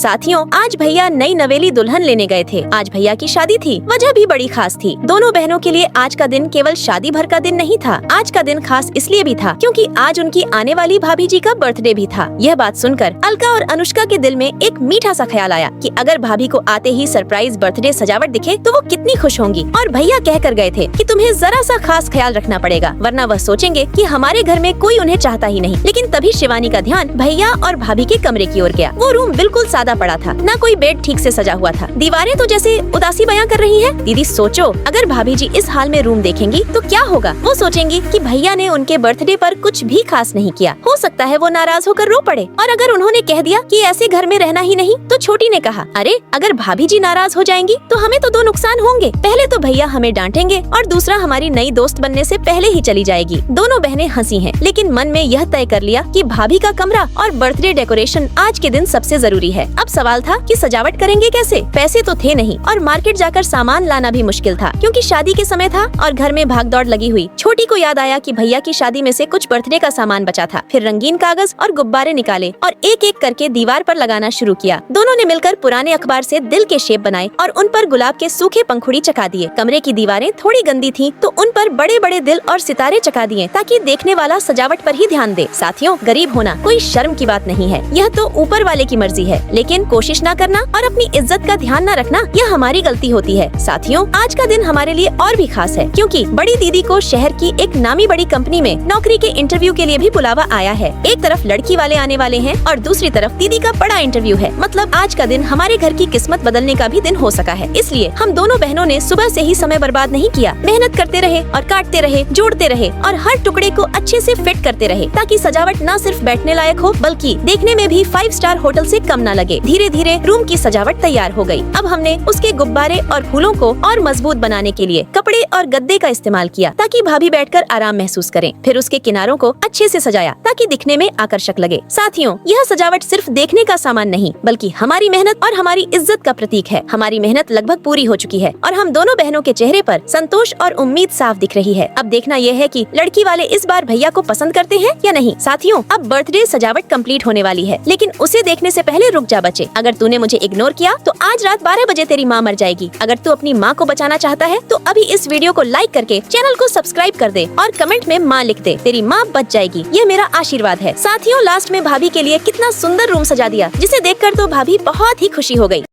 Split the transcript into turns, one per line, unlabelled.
साथियों, आज भैया नई नवेली दुल्हन लेने गए थे। आज भैया की शादी थी, वजह भी बड़ी खास थी। दोनों बहनों के लिए आज का दिन केवल शादी भर का दिन नहीं था। आज का दिन खास इसलिए भी था क्योंकि आज उनकी आने वाली भाभी जी का बर्थडे भी था। यह बात सुनकर अलका और अनुष्का के दिल में एक मीठा सा ख्याल आया कि अगर भाभी को आते ही सरप्राइज बर्थडे सजावट दिखे तो वो कितनी खुश होंगी। और भैया कह कर गए थे कि तुम्हें जरा सा खास ख्याल रखना पड़ेगा, वरना वह सोचेंगे कि हमारे घर में कोई उन्हें चाहता ही नहीं। लेकिन तभी शिवानी का ध्यान भैया और भाभी के कमरे की ओर गया। वो रूम बिल्कुल सादा पड़ा था, न कोई बेड ठीक से सजा हुआ था। दीवारें तो जैसे उदासी बयां कर रही हैं। दीदी सोचो, अगर भाभी जी इस हाल में रूम देखेंगी तो क्या होगा। वो सोचेंगी कि भैया ने उनके बर्थडे पर कुछ भी खास नहीं किया। हो सकता है वो नाराज होकर रो पड़े। और अगर उन्होंने कह दिया कि ऐसे घर में रहना ही नहीं, तो छोटी ने कहा, अरे अगर भाभी जी नाराज हो जाएंगी तो हमें तो दो नुकसान होंगे। पहले तो भैया हमें डांटेंगे और दूसरा हमारी नई दोस्त बनने से पहले ही चली जाएगी। दोनों बहनें हंसी हैं, लेकिन मन में यह तय कर लिया कि भाभी का कमरा और बर्थडे डेकोरेशन आज के दिन सबसे जरूरी है। अब सवाल था कि सजावट करेंगे कैसे। पैसे तो थे नहीं और मार्केट जाकर सामान लाना भी मुश्किल था क्योंकि शादी के समय था और घर में भागदौड़ लगी हुई। छोटी को याद आया कि भैया की शादी में से कुछ बर्थडे का सामान बचा था। फिर रंगीन कागज और गुब्बारे निकाले और एक एक करके दीवार पर लगाना शुरू किया। दोनों ने मिलकर पुराने अखबार से दिल के शेप बनाए और उन पर गुलाब के सूखे पंखुड़ी चका दिए। कमरे की दीवारें थोड़ी गंदी थी तो उन पर बड़े बड़े दिल और सितारे चका दिए ताकि देखने वाला सजावट पर ही ध्यान दे। साथियों, गरीब होना कोई शर्म की बात नहीं है, यह तो ऊपर वाले की मर्जी है। लेकिन कोशिश न करना और अपनी इज्जत का ध्यान न रखना, यह हमारी गलती होती है। साथियों, आज का दिन हमारे लिए और भी खास है क्योंकि बड़ी दीदी को शहर की एक नामी बड़ी कंपनी में नौकरी के इंटरव्यू के लिए भी बुलावा आया है। एक तरफ लड़की वाले आने वाले हैं और दूसरी तरफ दीदी का बड़ा इंटरव्यू है। मतलब आज का दिन हमारे घर की किस्मत बदलने का भी दिन हो सका है। इसलिए हम दोनों बहनों ने सुबह से ही समय बर्बाद नहीं किया। मेहनत करते रहे और काटते रहे, जोड़ते रहे और हर टुकड़े को अच्छे से फिट करते रहे ताकि सजावट न सिर्फ बैठने लायक हो बल्कि देखने में भी 5 स्टार होटल से कम न लगे। धीरे धीरे रूम की सजावट तैयार हो गई। अब हमने उसके गुब्बारे और फूलों को और मजबूत बनाने के लिए कपड़े और गद्दे का इस्तेमाल किया ताकि भाभी बैठकर आराम महसूस करें। फिर उसके किनारों को अच्छे से सजाया ताकि दिखने में आकर्षक लगे। साथियों, यह सजावट सिर्फ देखने का सामान नहीं बल्कि हमारी मेहनत और हमारी इज्जत का प्रतीक है। हमारी मेहनत लगभग पूरी हो चुकी है और हम दोनों बहनों के चेहरे पर संतोष और उम्मीद साफ दिख रही है। अब देखना यह है कि लड़की वाले इस बार भैया को पसंद करते हैं या नहीं। साथियों, अब बर्थडे सजावट कंप्लीट होने वाली है, लेकिन उसे देखने से पहले रुक जा बच्चे। अगर तूने मुझे इग्नोर किया तो आज रात 12 बजे तेरी माँ मर जाएगी। अगर तू अपनी माँ को बचाना चाहता है तो अभी इस वीडियो को लाइक करके चैनल को सब्सक्राइब कर दे और कमेंट में माँ लिख दे। तेरी माँ बच जाएगी, यह मेरा आशीर्वाद है। साथियों, लास्ट में भाभी के लिए कितना सुंदर रूम सजा दिया जिसे देखकर तो भाभी बहुत ही खुशी हो गई।